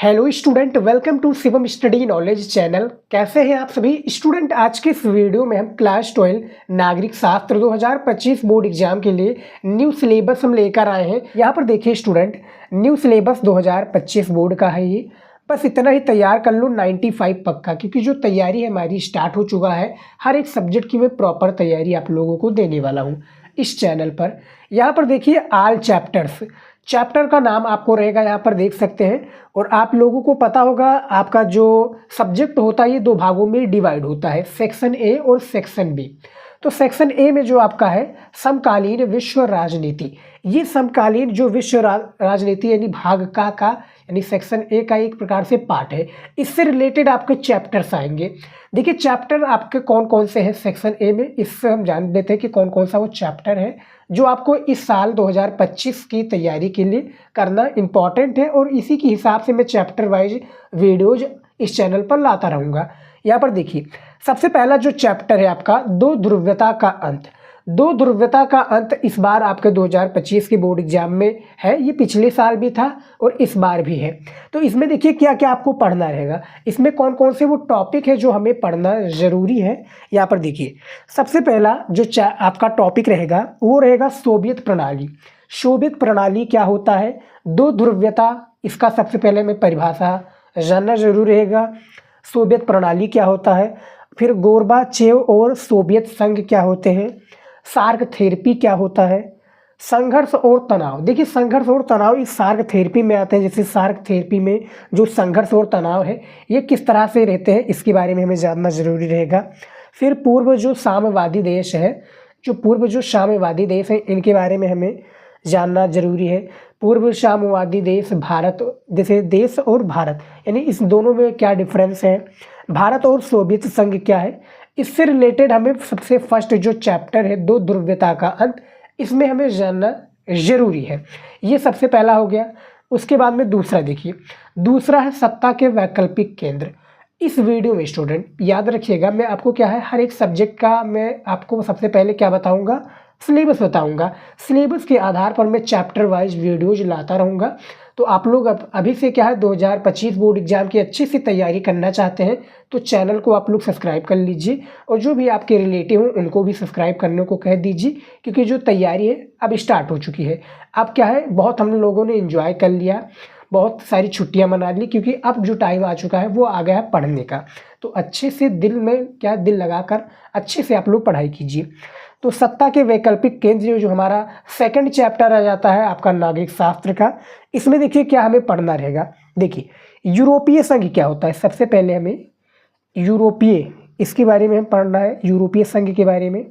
Hello student, welcome to Shivam study knowledge channel. कैसे हैं आप सभी स्टूडेंट। आज के इस वीडियो में हम क्लास 12 नागरिक शास्त्र 2025 बोर्ड एग्जाम के लिए न्यू सिलेबस हम लेकर आए हैं। यहाँ पर देखिए स्टूडेंट, न्यू सिलेबस 2025 बोर्ड का है ये। बस इतना ही तैयार कर लो 95 पक्का, क्योंकि जो तैयारी है हमारी स्टार्ट हो चुका है। हर एक सब्जेक्ट की मैं प्रॉपर तैयारी आप लोगों को देने वाला हूँ इस चैनल पर। यहाँ पर देखिए ऑल चैप्टर्स, चैप्टर का नाम आपको रहेगा यहाँ पर देख सकते हैं। और आप लोगों को पता होगा आपका जो सब्जेक्ट होता है ये दो भागों में डिवाइड होता है, सेक्शन ए और सेक्शन बी। तो सेक्शन ए में जो आपका है समकालीन विश्व राजनीति, ये समकालीन जो विश्व राजनीति यानी भाग का यानी सेक्शन ए का एक प्रकार से पार्ट है। इससे रिलेटेड आपके चैप्टर्स आएंगे। देखिए चैप्टर आपके कौन कौन से हैं सेक्शन ए में, इससे हम जान लेते हैं कि कौन कौन सा वो चैप्टर है जो आपको इस साल 2025 की तैयारी के लिए करना इम्पॉर्टेंट है। और इसी के हिसाब से मैं चैप्टर वाइज वीडियोज इस चैनल पर लाता रहूँगा। यहाँ पर देखिए सबसे पहला जो चैप्टर है आपका दो ध्रुवता का अंत। दो ध्रुवता का अंत इस बार आपके 2025 के बोर्ड एग्जाम में है। ये पिछले साल भी था और इस बार भी है। तो इसमें देखिए क्या क्या आपको पढ़ना रहेगा, इसमें कौन कौन से वो टॉपिक है जो हमें पढ़ना ज़रूरी है। यहाँ पर देखिए सबसे पहला जो आपका टॉपिक रहेगा वो रहेगा सोवियत प्रणाली। सोवियत प्रणाली क्या होता है, दो ध्रुवता, इसका सबसे पहले मैं परिभाषा जानना जरूर रहेगा। सोवियत प्रणाली क्या होता है, फिर गोर्बाचेव और सोवियत संघ क्या होते हैं, सार्क थेरेपी क्या होता है, संघर्ष और तनाव। देखिए संघर्ष और तनाव इस सार्क थेरेपी में आते हैं। जैसे सार्क थेरेपी में जो संघर्ष और तनाव है ये किस तरह से रहते हैं इसके बारे में हमें जानना जरूरी रहेगा। फिर पूर्व जो साम्यवादी देश है, जो पूर्व जो साम्यवादी देश है इनके बारे में हमें जानना जरूरी है। पूर्व साम्यवादी देश भारत, जैसे देश और भारत यानी इस दोनों में क्या डिफरेंस है, भारत और सोवियत संघ क्या है, इससे रिलेटेड हमें सबसे फर्स्ट जो चैप्टर है दो ध्रुवता का अंत, इसमें हमें जानना जरूरी है। ये सबसे पहला हो गया। उसके बाद में दूसरा देखिए, दूसरा है सत्ता के वैकल्पिक केंद्र। इस वीडियो में स्टूडेंट याद रखिएगा मैं आपको क्या है हर एक सब्जेक्ट का मैं आपको सबसे पहले क्या बताऊंगा, सिलेबस बताऊंगा। सिलेबस के आधार पर मैं चैप्टर वाइज वीडियोज लाता रहूँगा। तो आप लोग अभी से क्या है 2025 बोर्ड एग्जाम की अच्छी सी तैयारी करना चाहते हैं तो चैनल को आप लोग सब्सक्राइब कर लीजिए। और जो भी आपके रिलेटिव हैं उनको भी सब्सक्राइब करने को कह दीजिए, क्योंकि जो तैयारी है अब स्टार्ट हो चुकी है। अब क्या है बहुत हम लोगों ने एंजॉय कर लिया, बहुत सारी छुट्टियां मना ली, क्योंकि अब जो टाइम आ चुका है वो आ गया है पढ़ने का। तो अच्छे से दिल में क्या दिल लगाकर अच्छे से आप लोग पढ़ाई कीजिए। तो सत्ता के वैकल्पिक केंद्र जो हमारा सेकंड चैप्टर आ जाता है आपका नागरिक शास्त्र का, इसमें देखिए क्या हमें पढ़ना रहेगा। देखिए यूरोपीय संघ क्या होता है, सबसे पहले हमें यूरोपीय इसके बारे में हम पढ़ना है, यूरोपीय संघ के बारे में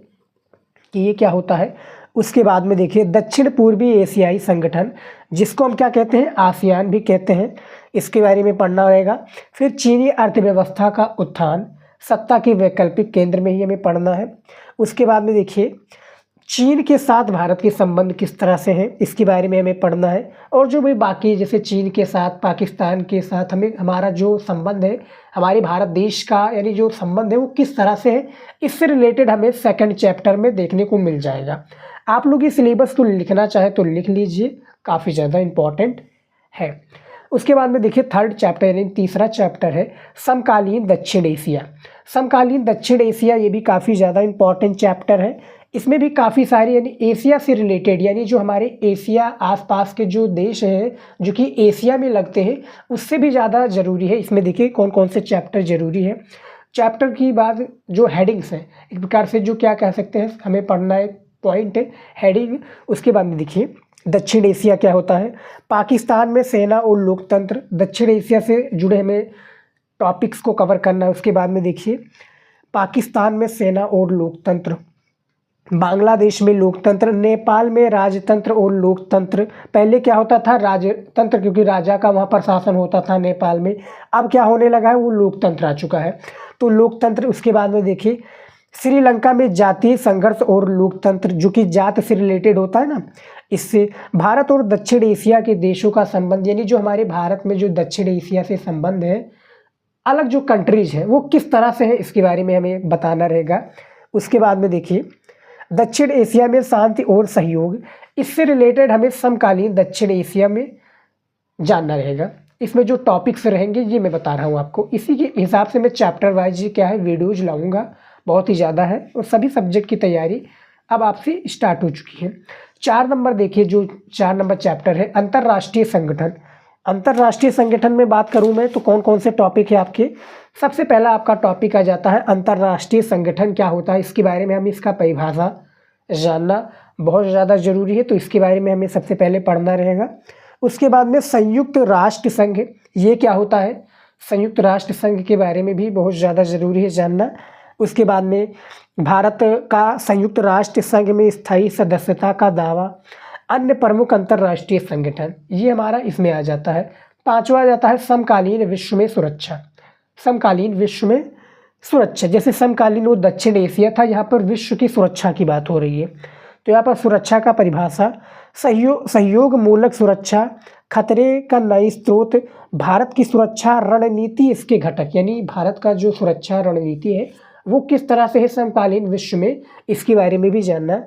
कि ये क्या होता है। उसके बाद में देखिए दक्षिण पूर्वी एशियाई संगठन, जिसको हम क्या कहते हैं आसियान भी कहते हैं, इसके बारे में पढ़ना रहेगा। फिर चीनी अर्थव्यवस्था का उत्थान, सत्ता के वैकल्पिक केंद्र में ही हमें पढ़ना है। उसके बाद में देखिए चीन के साथ भारत के संबंध किस तरह से हैं इसके बारे में हमें पढ़ना है। और जो भी बाकी जैसे चीन के साथ, पाकिस्तान के साथ हमें हमारा जो संबंध है, हमारे भारत देश का यानी जो संबंध है वो किस तरह से है, इससे रिलेटेड हमें सेकंड चैप्टर में देखने को मिल जाएगा। आप लोग इस सिलेबस को लिखना चाहे तो लिख लीजिए, काफ़ी ज़्यादा इम्पॉर्टेंट है। उसके बाद में देखिए थर्ड चैप्टर यानी तीसरा चैप्टर है समकालीन दक्षिण एशिया। समकालीन दक्षिण एशिया ये भी काफ़ी ज़्यादा इम्पॉर्टेंट चैप्टर है। इसमें भी काफ़ी सारी यानी एशिया से रिलेटेड यानी जो हमारे एशिया आसपास के जो देश हैं जो कि एशिया में लगते हैं उससे भी ज़्यादा ज़रूरी है। इसमें देखिए कौन कौन से चैप्टर ज़रूरी है। चैप्टर की बाद जो हेडिंग्स हैं एक प्रकार से जो क्या कह सकते हैं हमें पढ़ना है, पॉइंट है हेडिंग। उसके बाद में देखिए दक्षिण एशिया क्या होता है, पाकिस्तान में सेना और लोकतंत्र, दक्षिण एशिया से जुड़े हमें टॉपिक्स को कवर करना है। उसके बाद में देखिए पाकिस्तान में सेना और लोकतंत्र, बांग्लादेश में लोकतंत्र, नेपाल में राजतंत्र और लोकतंत्र। पहले क्या होता था राजतंत्र, क्योंकि राजा का वहाँ पर शासन होता था नेपाल में, अब क्या होने लगा है वो लोकतंत्र आ चुका है, तो लोकतंत्र। उसके बाद में देखिए श्रीलंका में जातीय संघर्ष और लोकतंत्र, जो कि जात से रिलेटेड होता है ना, इससे भारत और दक्षिण एशिया के देशों का संबंध यानी जो हमारे भारत में जो दक्षिण एशिया से संबंध है, अलग जो कंट्रीज हैं वो किस तरह से है इसके बारे में हमें बताना रहेगा। उसके बाद में देखिए दक्षिण एशिया में शांति और सहयोग, इससे रिलेटेड हमें समकालीन दक्षिण एशिया में जानना रहेगा। इसमें जो टॉपिक्स रहेंगे ये मैं बता रहा हूँ आपको। इसी के हिसाब से मैं चैप्टर वाइज क्या है वीडियोज लाऊंगा, बहुत ही ज़्यादा है, और सभी सब्जेक्ट की तैयारी अब आपसे स्टार्ट हो चुकी है। 4 नंबर देखिए, जो 4 नंबर चैप्टर है अंतर्राष्ट्रीय संगठन। अंतर्राष्ट्रीय संगठन में बात करूं मैं तो कौन कौन से टॉपिक है आपके। सबसे पहला आपका टॉपिक आ जाता है अंतर्राष्ट्रीय संगठन क्या होता है, इसके बारे में हम इसका परिभाषा जानना बहुत ज़्यादा ज़रूरी है, तो इसके बारे में हमें सबसे पहले पढ़ना रहेगा। उसके बाद में संयुक्त राष्ट्र संघ, ये क्या होता है, संयुक्त राष्ट्र संघ के बारे में भी बहुत ज़्यादा ज़रूरी है जानना। उसके बाद में भारत का संयुक्त राष्ट्र संघ में स्थायी सदस्यता का दावा, अन्य प्रमुख अंतर्राष्ट्रीय संगठन, ये हमारा इसमें आ जाता है। 5वां आ जाता है समकालीन विश्व में सुरक्षा। समकालीन विश्व में सुरक्षा, जैसे समकालीन वो दक्षिण एशिया था, यहाँ पर विश्व की सुरक्षा की बात हो रही है, तो यहाँ पर सुरक्षा का परिभाषा सहयोग मूलक सुरक्षा, खतरे का नई स्रोत, भारत की सुरक्षा रणनीति, इसके घटक, यानी भारत का जो सुरक्षा रणनीति है वो किस तरह से है समकालीन विश्व में, इसके बारे में भी जानना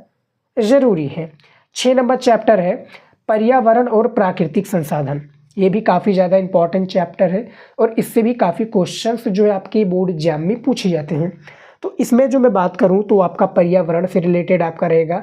जरूरी है। 6 नंबर चैप्टर है पर्यावरण और प्राकृतिक संसाधन। ये भी काफ़ी ज़्यादा इंपॉर्टेंट चैप्टर है और इससे भी काफ़ी क्वेश्चंस जो है आपके बोर्ड एग्जाम में पूछे जाते हैं। तो इसमें जो मैं बात करूं तो आपका पर्यावरण से रिलेटेड आपका रहेगा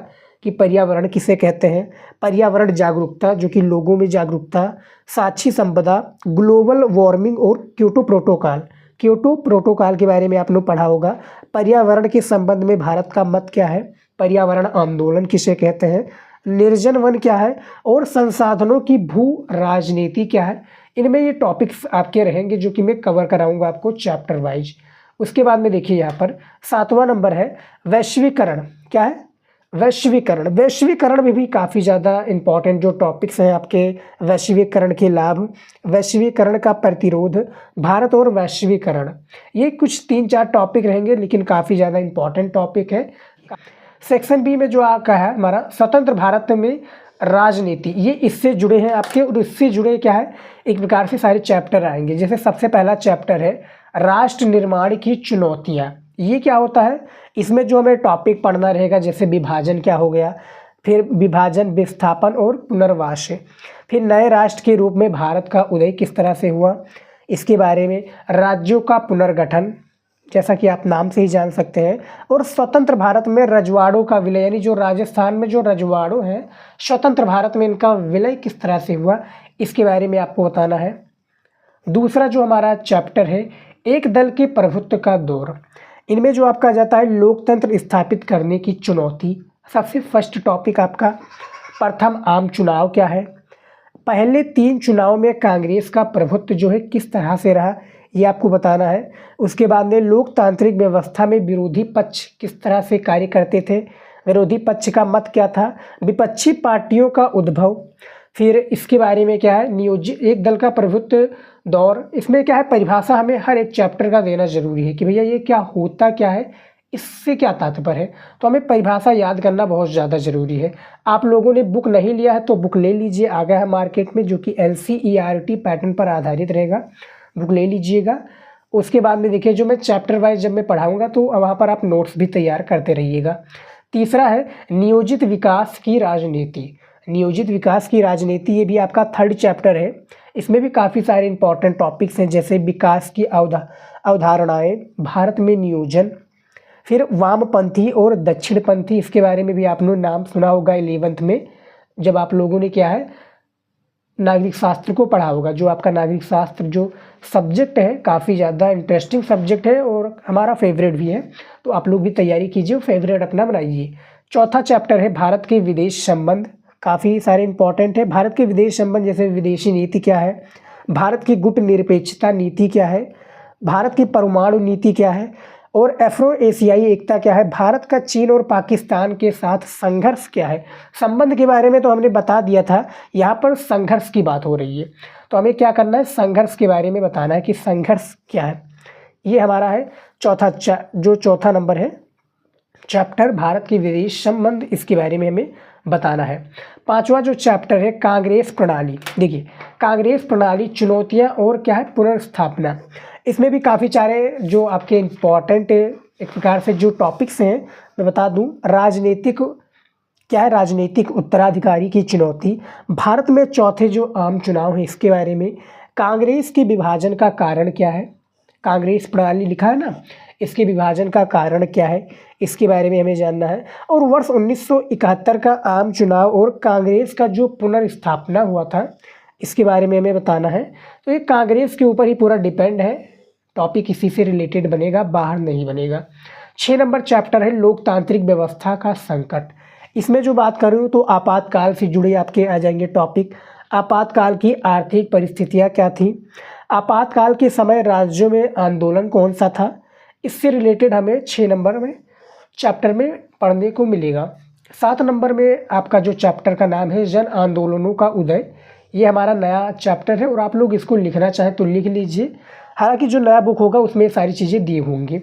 कि पर्यावरण किसे कहते हैं, पर्यावरण जागरूकता, जो कि लोगों में जागरूकता, साक्षी संपदा, ग्लोबल वार्मिंग और क्योटो प्रोटोकॉल। क्योटो प्रोटोकॉल के बारे में आपने पढ़ा होगा। पर्यावरण के संबंध में भारत का मत क्या है, पर्यावरण आंदोलन किसे कहते हैं, निर्जन वन क्या है, और संसाधनों की भू राजनीति क्या है। इनमें ये टॉपिक्स आपके रहेंगे जो कि मैं कवर कराऊंगा आपको चैप्टर वाइज। उसके बाद में देखिए यहाँ पर 7वां नंबर है वैश्वीकरण। क्या है, वैश्वीकरण। वैश्वीकरण में भी काफ़ी ज़्यादा इंपॉर्टेंट जो टॉपिक्स हैं आपके, वैश्वीकरण के लाभ, वैश्वीकरण का प्रतिरोध, भारत और वैश्वीकरण, ये कुछ 3-4 टॉपिक रहेंगे, लेकिन काफ़ी ज़्यादा इंपॉर्टेंट टॉपिक है। सेक्शन बी में जो आपका है हमारा स्वतंत्र भारत में राजनीति, ये इससे जुड़े हैं आपके, और इससे जुड़े क्या है एक प्रकार से सारे चैप्टर आएंगे। जैसे सबसे पहला चैप्टर है राष्ट्र निर्माण की चुनौतियाँ। ये क्या होता है, इसमें जो हमें टॉपिक पढ़ना रहेगा, जैसे विभाजन क्या हो गया, फिर विभाजन, विस्थापन और पुनर्वास, फिर नए राष्ट्र के रूप में भारत का उदय किस तरह से हुआ, इसके बारे में, राज्यों का पुनर्गठन, जैसा कि आप नाम से ही जान सकते हैं, और स्वतंत्र भारत में रजवाड़ों का विलय, यानी जो राजस्थान में जो रजवाड़ों हैं, स्वतंत्र भारत में इनका विलय किस तरह से हुआ, इसके बारे में आपको बताना है। दूसरा जो हमारा चैप्टर है एक दल के प्रभुत्व का दौर। इनमें जो आपका जाता है लोकतंत्र स्थापित करने की चुनौती। सबसे फर्स्ट टॉपिक आपका प्रथम आम चुनाव क्या है, पहले 3 चुनाव में कांग्रेस का प्रभुत्व जो है किस तरह से रहा, ये आपको बताना है। उसके बाद में लोकतांत्रिक व्यवस्था में विरोधी पक्ष किस तरह से कार्य करते थे, विरोधी पक्ष का मत क्या था, विपक्षी पार्टियों का उद्भव, फिर इसके बारे में क्या है नियोजित एक दल का प्रभुत्व दौर। इसमें क्या है परिभाषा हमें हर एक चैप्टर का देना जरूरी है कि भैया ये क्या होता क्या है, इससे क्या तात्पर्य है, तो हमें परिभाषा याद करना बहुत ज़्यादा ज़रूरी है। आप लोगों ने बुक नहीं लिया है तो बुक ले लीजिए, आ गया है मार्केट में, जो कि NCERT पैटर्न पर आधारित रहेगा, बुक ले लीजिएगा। उसके बाद में देखिए जो मैं चैप्टर वाइज जब मैं पढ़ाऊँगा तो वहाँ पर आप नोट्स भी तैयार करते रहिएगा। तीसरा है नियोजित विकास की राजनीति। नियोजित विकास की राजनीति, ये भी आपका 3rd चैप्टर है। इसमें भी काफ़ी सारे इंपॉर्टेंट टॉपिक्स हैं, जैसे विकास की अवधारणाएं, भारत में नियोजन, फिर वामपंथी और दक्षिणपंथी, इसके बारे में भी आपने नाम सुना होगा 11th में, जब आप लोगों ने क्या है नागरिक शास्त्र को पढ़ा होगा। जो आपका नागरिक शास्त्र जो सब्जेक्ट है काफ़ी ज़्यादा इंटरेस्टिंग सब्जेक्ट है और हमारा फेवरेट भी है, तो आप लोग भी तैयारी कीजिए, फेवरेट अपना बनाइए। चौथा चैप्टर है भारत के विदेश संबंध, काफ़ी सारे इंपॉर्टेंट है। भारत के विदेश संबंध, जैसे विदेशी नीति क्या है, भारत की गुट निरपेक्षता नीति क्या है, भारत की परमाणु नीति क्या है, और अफ्रो एशियाई एकता क्या है, भारत का चीन और पाकिस्तान के साथ संघर्ष क्या है। संबंध के बारे में तो हमने बता दिया था, यहाँ पर संघर्ष की बात हो रही है, तो हमें क्या करना है संघर्ष के बारे में बताना है कि संघर्ष क्या है। ये हमारा है चौथा नंबर है चैप्टर भारत के विदेश संबंध, इसके बारे में हमें बताना है। 5वां जो चैप्टर है कांग्रेस प्रणाली। देखिए कांग्रेस प्रणाली, चुनौतियां और क्या है पुनर्स्थापना। इसमें भी काफ़ी सारे जो आपके इम्पॉर्टेंट एक प्रकार से जो टॉपिक्स हैं मैं बता दूं। राजनीतिक क्या है, राजनीतिक उत्तराधिकारी की चुनौती, भारत में चौथे जो आम चुनाव है इसके बारे में, कांग्रेस के विभाजन का कारण क्या है, कांग्रेस प्रणाली लिखा है ना, इसके विभाजन का कारण क्या है, इसके बारे में हमें जानना है। और वर्ष 1971 का आम चुनाव और कांग्रेस का जो पुनर्स्थापना हुआ था, इसके बारे में हमें बताना है। तो ये कांग्रेस के ऊपर ही पूरा डिपेंड है, टॉपिक इसी से रिलेटेड बनेगा, बाहर नहीं बनेगा। 6 नंबर चैप्टर है लोकतांत्रिक व्यवस्था का संकट। इसमें जो बात कर रही हूँ तो आपातकाल से जुड़े आपके आ जाएंगे टॉपिक। आपातकाल की आर्थिक परिस्थितियाँ क्या थी, आपातकाल के समय राज्यों में आंदोलन कौन सा था, इससे रिलेटेड हमें 6 नंबर में चैप्टर में पढ़ने को मिलेगा। 7 नंबर में आपका जो चैप्टर का नाम है जन आंदोलनों का उदय, ये हमारा नया चैप्टर है और आप लोग इसको लिखना चाहें तो लिख लीजिए। हालांकि जो नया बुक होगा उसमें सारी चीज़ें दी होंगी।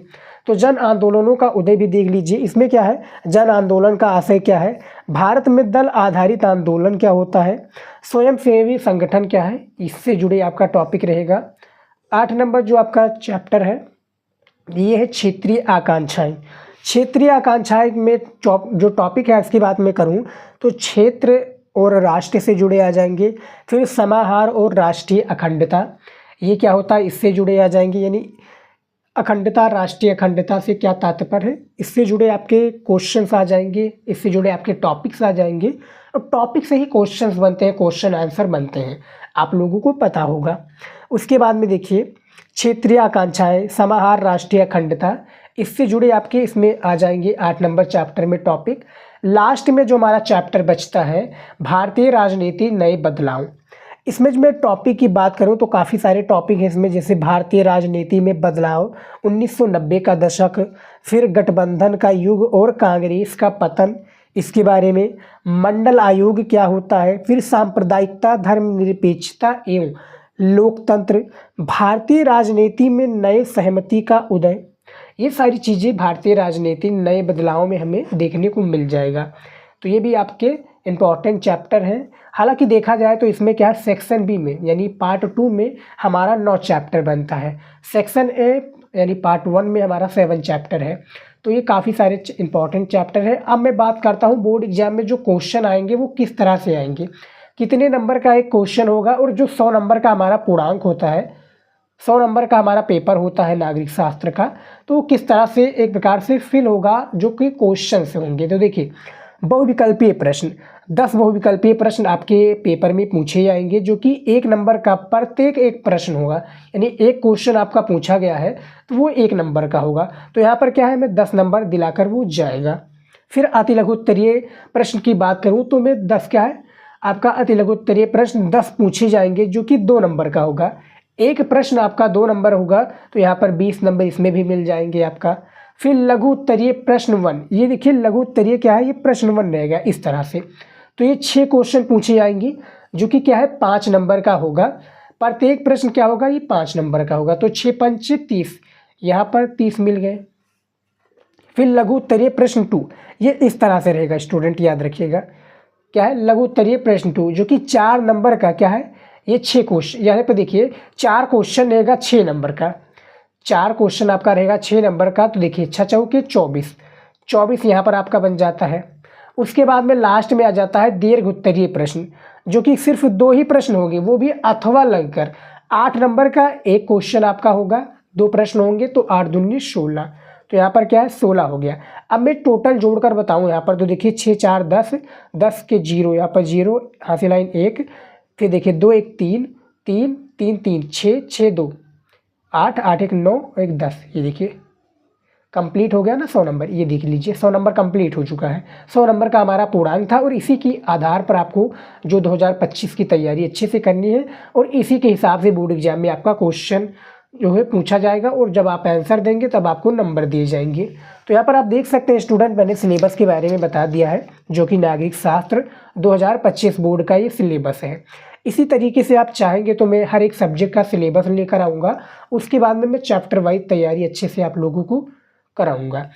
तो जन आंदोलनों का उदय भी देख लीजिए। इसमें क्या है, जन आंदोलन का आशय क्या है, भारत में दल आधारित आंदोलन क्या होता है, स्वयंसेवी संगठन क्या है, इससे जुड़े आपका टॉपिक रहेगा। 8 नंबर जो आपका चैप्टर है ये है क्षेत्रीय आकांक्षाएं। क्षेत्रीय आकांक्षाएं में जो टॉपिक है इसकी बात मैं करूं तो क्षेत्र और राष्ट्र से जुड़े आ जाएंगे। फिर समाहार और राष्ट्रीय अखंडता, ये क्या होता है, इससे जुड़े आ जाएंगे। यानी अखंडता, राष्ट्रीय अखंडता से क्या तात्पर्य है, इससे जुड़े आपके क्वेश्चंस आ जाएंगे, इससे जुड़े आपके टॉपिक्स आ जाएंगे। और टॉपिक से ही क्वेश्चंस बनते हैं, क्वेश्चन आंसर बनते हैं, आप लोगों को पता होगा। उसके बाद में देखिए क्षेत्रीय आकांक्षाएं, समाहार, राष्ट्रीय अखंडता, इससे जुड़े आपके इसमें आ जाएंगे 8 नंबर चैप्टर में टॉपिक। लास्ट में जो हमारा चैप्टर बचता है भारतीय राजनीति नए बदलाव, इसमें जो मैं टॉपिक की बात करूं तो काफ़ी सारे टॉपिक हैं इसमें, जैसे भारतीय राजनीति में बदलाव, 1990 का दशक, फिर गठबंधन का युग और कांग्रेस का पतन, इसके बारे में मंडल आयोग क्या होता है, फिर सांप्रदायिकता, धर्मनिरपेक्षता एवं लोकतंत्र, भारतीय राजनीति में नए सहमति का उदय, ये सारी चीज़ें भारतीय राजनीति नए बदलाव में हमें देखने को मिल जाएगा। तो ये भी आपके इम्पॉर्टेंट चैप्टर हैं। हालांकि देखा जाए तो इसमें क्या है, सेक्शन बी में यानी पार्ट 2 में हमारा 9 चैप्टर बनता है, सेक्शन ए यानी पार्ट 1 में हमारा 7 चैप्टर है। तो ये काफ़ी सारे इंपॉर्टेंट चैप्टर है। अब मैं बात करता हूँ बोर्ड एग्जाम में जो क्वेश्चन आएंगे वो किस तरह से आएंगे, कितने नंबर का एक क्वेश्चन होगा, और जो 100 नंबर का हमारा पूर्णांक होता है, 100 नंबर का हमारा पेपर होता है नागरिक शास्त्र का, तो वो किस तरह से एक प्रकार से फिल होगा, जो कि क्वेश्चन से होंगे। तो देखिए बहुविकल्पीय प्रश्न, 10 बहुविकल्पीय प्रश्न आपके पेपर में पूछे जाएंगे, जो कि 1 नंबर का प्रत्येक एक प्रश्न होगा, यानी एक क्वेश्चन आपका पूछा गया है तो वो 1 नंबर का होगा। तो यहाँ पर क्या है, मैं 10 नंबर दिलाकर वो जाएगा। फिर अति लघु उत्तरीय प्रश्न की बात करूँ तो मैं 10 क्या है आपका अति लघु उत्तरीय प्रश्न 10 पूछे जाएंगे, जो कि 2 नंबर का होगा। एक प्रश्न आपका 2 नंबर होगा तो यहाँ पर 20 नंबर इसमें भी मिल जाएंगे आपका। फिर लघु उत्तरीय प्रश्न 1, ये देखिए लघु उत्तरीय क्या है, ये प्रश्न 1 रहेगा इस तरह से। तो ये 6 क्वेश्चन पूछे जाएंगे, जो कि क्या है 5 नंबर का होगा। प्रत्येक प्रश्न क्या होगा, ये 5 नंबर का होगा। तो 6 पंचे 30, यहाँ पर 30 मिल गए। फिर लघु उत्तरीय प्रश्न 2, ये इस तरह से रहेगा, स्टूडेंट याद रखिएगा क्या है लघु उत्तरीय प्रश्न 2, जो कि 4 नंबर का क्या है, ये 6 क्वेश्चन, यहाँ पे देखिए 4 क्वेश्चन रहेगा 6 नंबर का, 4 क्वेश्चन आपका रहेगा 6 नंबर का। तो देखिए 6 चौके 24 यहाँ पर आपका बन जाता है। उसके बाद में लास्ट में आ जाता है दीर्घ उत्तरीय प्रश्न, जो कि सिर्फ 2 ही प्रश्न होंगे, वो भी अथवा लगकर 8 नंबर का एक क्वेश्चन आपका होगा, 2 प्रश्न होंगे, तो 8 दूनी 16, तो यहाँ पर क्या है 16 हो गया। अब मैं टोटल जोड़कर बताऊँ यहाँ पर, तो देखिए 6 4 10, 10 के 0, यहाँ पर 0, हाथी लाइन 1, फिर देखिए 2 1 3 3 3 3 6 6 2 8 8 1 9 1 10, ये देखिए कंप्लीट हो गया ना 100 नंबर। ये देख लीजिए 100 नंबर कंप्लीट हो चुका है। 100 नंबर का हमारा पूर्णांक था, और इसी की आधार पर आपको जो 2025 की तैयारी अच्छे से करनी है, और इसी के हिसाब से बोर्ड एग्जाम में आपका क्वेश्चन जो है पूछा जाएगा, और जब आप आंसर देंगे तब आपको नंबर दिए जाएंगे। तो यहाँ पर आप देख सकते हैं स्टूडेंट, मैंने सिलेबस के बारे में बता दिया है, जो कि नागरिक शास्त्र 2025 बोर्ड का ये सिलेबस है। इसी तरीके से आप चाहेंगे तो मैं हर एक सब्जेक्ट का सिलेबस लेकर आऊँगा, उसके बाद में मैं चैप्टर वाइज तैयारी अच्छे से आप लोगों को कराऊँगा।